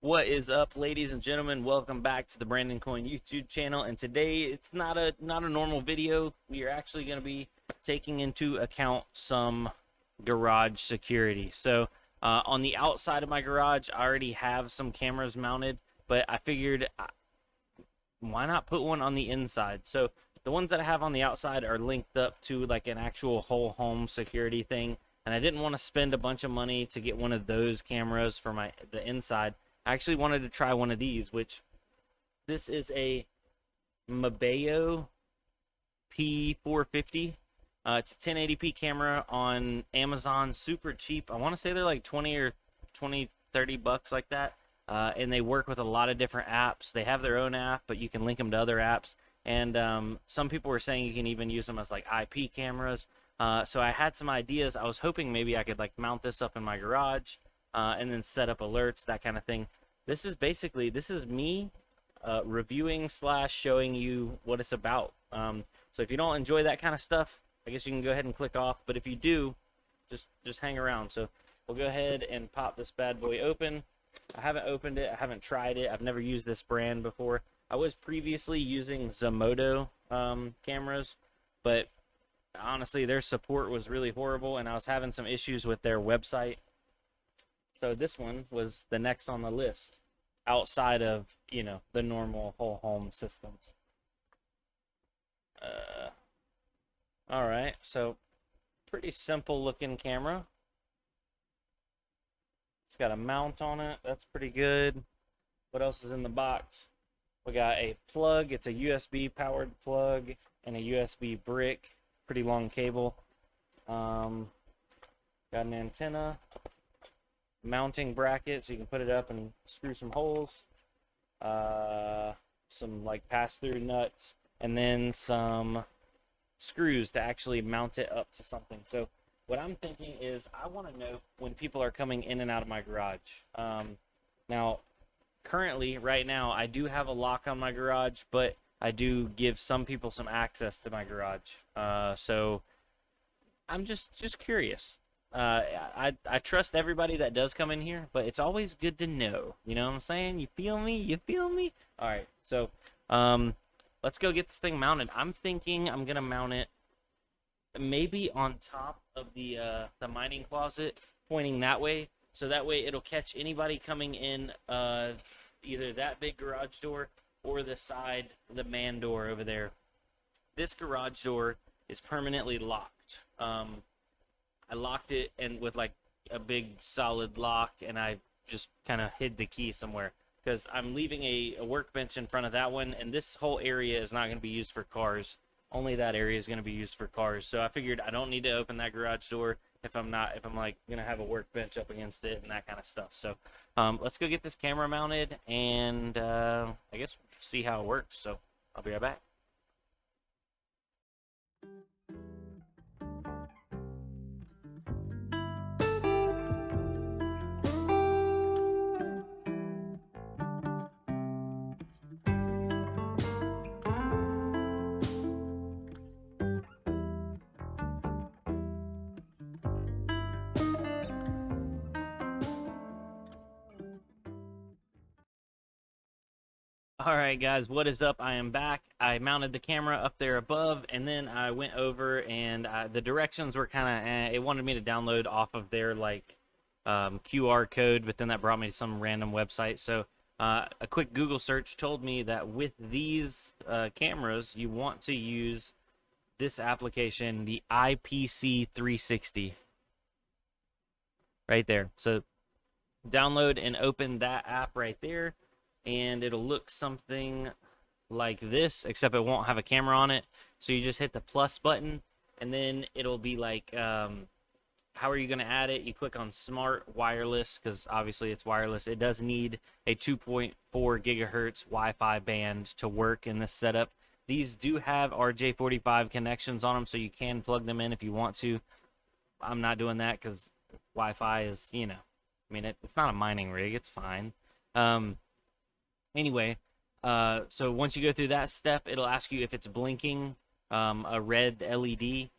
What is up, ladies and gentlemen? Welcome back to the Brandon Coin YouTube channel. And today it's not a normal video. We are actually going to be taking into account some garage security. So on the outside of my garage, I already have some cameras mounted, but I figured why not put one on the inside? So the ones that I have on the outside are linked up to like an actual whole home security thing, and I didn't want to spend a bunch of money to get one of those cameras for the inside. I actually wanted to try one of these, which this is a Mabeo P450. It's a 1080p camera on Amazon, super cheap. I want to say they're like 30 bucks like that. And they work with a lot of different apps. They have their own app, but you can link them to other apps. And some people were saying you can even use them as like IP cameras. So I had some ideas. I was hoping maybe I could like mount this up in my garage, and then set up alerts, that kind of thing. This is me reviewing / showing you what it's about. So if you don't enjoy that kind of stuff, I guess you can go ahead and click off. But if you do, just hang around. So we'll go ahead and pop this bad boy open. I haven't opened it. I haven't tried it. I've never used this brand before. I was previously using Zomoto cameras, but honestly, their support was really horrible, and I was having some issues with their website. So this one was the next on the list, outside of, the normal whole home systems. All right, so pretty simple looking camera. It's got a mount on it. That's pretty good. What else is in the box? We got a plug. It's a USB powered plug and a USB brick. Pretty long cable. Got an antenna. Mounting bracket so you can put it up and screw some holes. Some like pass-through nuts. And then some screws to actually mount it up to something. So what I'm thinking is I want to know when people are coming in and out of my garage. Now, currently, right now, I do have a lock on my garage, but I do give some people some access to my garage. So I'm just curious. I trust everybody that does come in here, but it's always good to know. You know what I'm saying? You feel me? You feel me? All right. So let's go get this thing mounted. I'm thinking I'm gonna mount it maybe on top of the mining closet, pointing that way, so that way it'll catch anybody coming in either that big garage door or the man door over there. This garage door is permanently locked. I locked it and with like a big solid lock, and I just kind of hid the key somewhere because I'm leaving a workbench in front of that one, and this whole area is not going to be used for cars. Only that area is going to be used for cars. So I figured I don't need to open that garage door if I'm like going to have a workbench up against it and that kind of stuff. So let's go get this camera mounted, and I guess see how it works. So I'll be right back. All right, guys, what is up? I am back. I mounted the camera up there above, and then I went over, and the directions were kind of, it wanted me to download off of their like QR code, but then that brought me to some random website. So a quick Google search told me that with these cameras, you want to use this application, the IPC 360, right there. So download and open that app right there, and it'll look something like this, except it won't have a camera on it. So you just hit the plus button, and then it'll be like, how are you going to add it? You click on smart wireless, because obviously it's wireless. It does need a 2.4 gigahertz Wi-Fi band to work in this setup. These do have RJ45 connections on them, so you can plug them in if you want to. I'm not doing that because Wi-Fi is, it's not a mining rig. It's fine. Anyway, so once you go through that step, it'll ask you if it's blinking a red LED.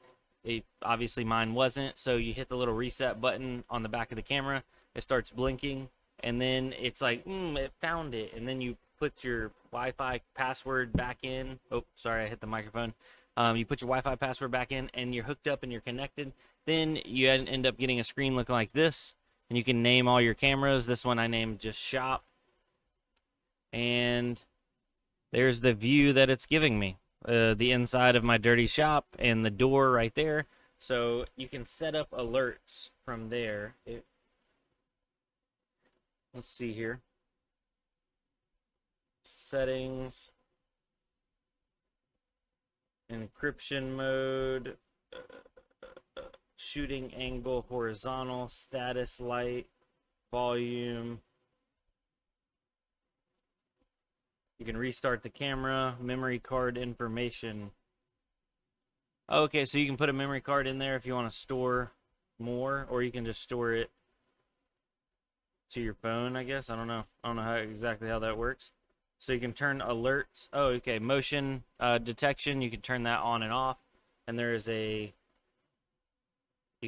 Obviously mine wasn't, so you hit the little reset button on the back of the camera. It starts blinking, and then it's like, it found it, and then you put your Wi-Fi password back in. Oh, sorry, I hit the microphone. You put your Wi-Fi password back in, and you're hooked up and you're connected. Then you end up getting a screen looking like this, and you can name all your cameras. This one I named just shop, and there's the view that it's giving me. The inside of my dirty shop and the door right there. So you can set up alerts from there. Let's see here. Settings, encryption mode, shooting angle, horizontal, status light, volume. You can restart the camera, memory card information. Okay, so you can put a memory card in there if you want to store more, or you can just store it to your phone, I guess. I don't know exactly how that works. So you can turn alerts. Oh, okay, motion detection. You can turn that on and off. And you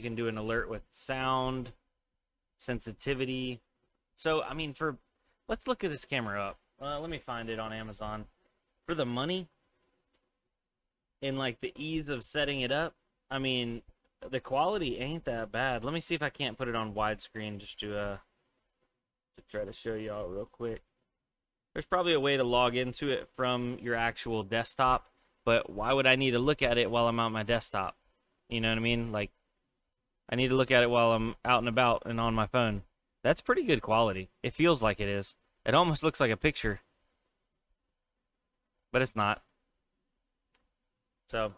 can do an alert with sound, sensitivity. So, I mean, let's look at this camera up. Let me find it on Amazon. For the money and like the ease of setting it up, I mean, the quality ain't that bad. Let me see if I can't put it on widescreen just to try to show y'all real quick. There's probably a way to log into it from your actual desktop, but why would I need to look at it while I'm on my desktop? You know what I mean? Like, I need to look at it while I'm out and about and on my phone. That's pretty good quality. It feels like it is. It almost looks like a picture, but it's not. So,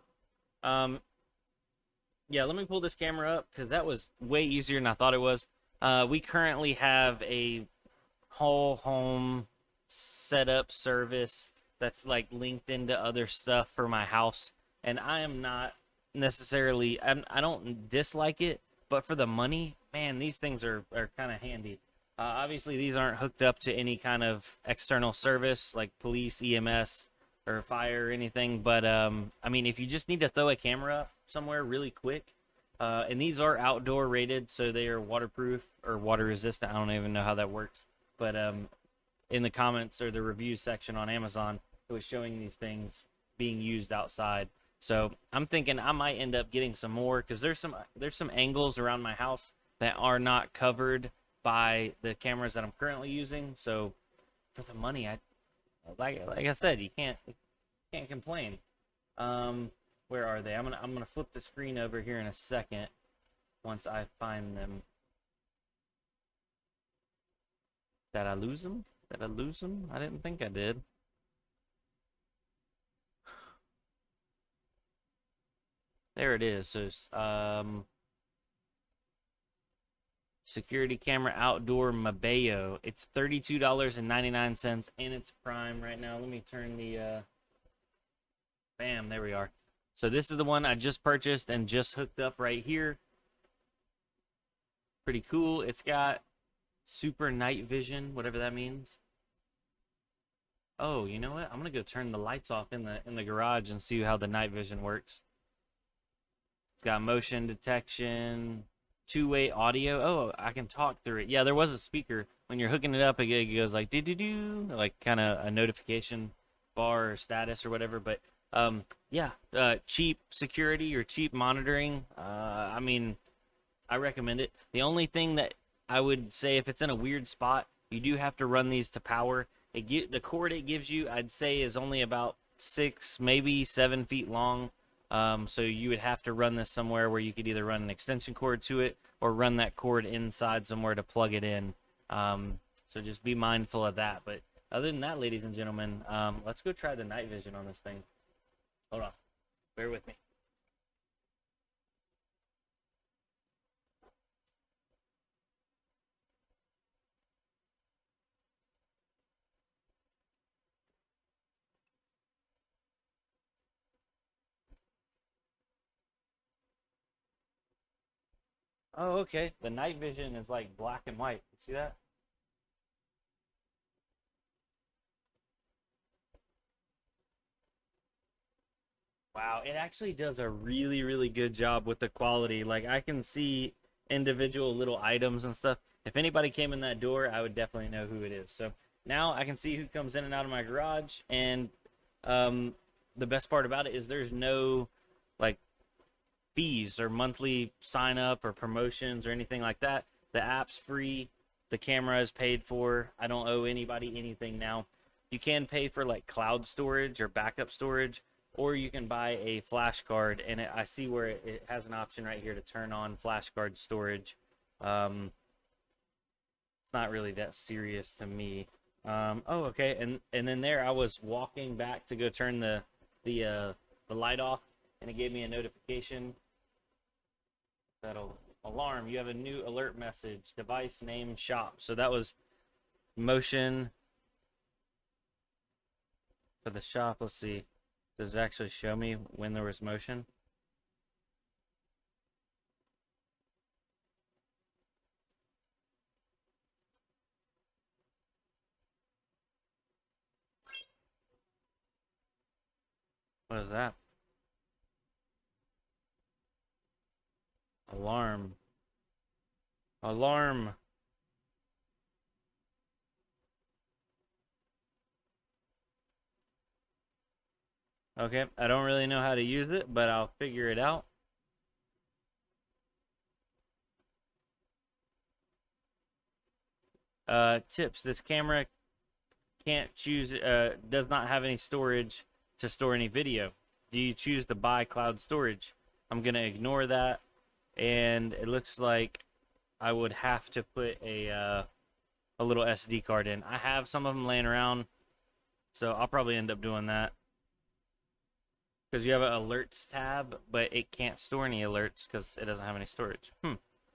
yeah, let me pull this camera up because that was way easier than I thought it was. We currently have a whole home setup service that's like linked into other stuff for my house, and I am not necessarily, I don't dislike it, but for the money, man, these things are kind of handy. Obviously, these aren't hooked up to any kind of external service like police, EMS, or fire or anything. But I mean, if you just need to throw a camera up somewhere really quick, and these are outdoor rated, so they are waterproof or water resistant. I don't even know how that works. But in the comments or the reviews section on Amazon, it was showing these things being used outside. So I'm thinking I might end up getting some more because there's some angles around my house that are not covered by the cameras that I'm currently using. So for the money, like I said, you can't complain. Where are they? I'm gonna flip the screen over here in a second once I find them. Did I lose them? Did I lose them? I didn't think I did. There it is. So security camera outdoor Mabeo. It's $32.99 and it's prime right now. Let me turn the bam, there we are. So this is the one I just purchased and just hooked up right here. Pretty cool. It's got super night vision, whatever that means. Oh, you know what? I'm gonna go turn the lights off in the garage and see how the night vision works. It's got motion detection, two-way audio. Oh, I can talk through it. Yeah, there was a speaker. When you're hooking it up, it goes like do-do-do, like kind of a notification bar or status or whatever. But yeah, cheap security or cheap monitoring. I mean, I recommend it. The only thing that I would say, if it's in a weird spot, you do have to run these to power. The cord it gives you, I'd say, is only about 6, maybe 7 feet long. So you would have to run this somewhere where you could either run an extension cord to it or run that cord inside somewhere to plug it in. So just be mindful of that. But other than that, ladies and gentlemen, let's go try the night vision on this thing. Hold on. Bear with me. Oh, okay. The night vision is like black and white. You see that? Wow, it actually does a really, really good job with the quality. Like I can see individual little items and stuff. if anybody came in that door, I would definitely know who it is. So now I can see who comes in and out of my garage, and um, the best part about it is there's no like fees or monthly sign up or promotions or anything like that. The app's free. The camera is paid for. I don't owe anybody anything now. You can pay for like cloud storage or backup storage, or you can buy a flash card. And I see where it has an option right here to turn on flash card storage. It's not really that serious to me. Oh, okay. And then there I was walking back to go turn the light off, and it gave me a notification. That'll alarm. You have a new alert message. Device name shop. So that was motion for the shop. Let's see. Does it actually show me when there was motion? What is that? Alarm. Alarm. Okay, I don't really know how to use it, but I'll figure it out. Tips. This camera can't choose, does not have any storage to store any video. Do you choose to buy cloud storage? I'm going to ignore that. And it looks like I would have to put a little SD card in. I have some of them laying around, so I'll probably end up doing that. Because you have an alerts tab, but it can't store any alerts because it doesn't have any storage.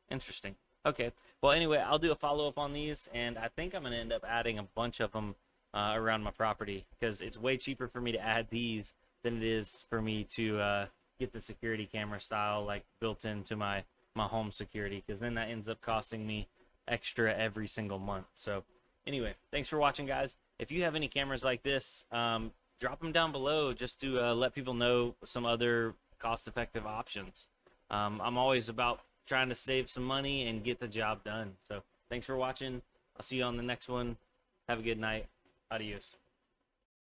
Interesting. Okay. Well, anyway, I'll do a follow-up on these, and I think I'm going to end up adding a bunch of them around my property because it's way cheaper for me to add these than it is for me to get the security camera style like built into my home security, because then that ends up costing me extra every single month. So anyway, thanks for watching, guys. If you have any cameras like this, drop them down below just to let people know some other cost-effective options. I'm always about trying to save some money and get the job done. So thanks for watching. I'll see you on the next one. Have a good night. Adios.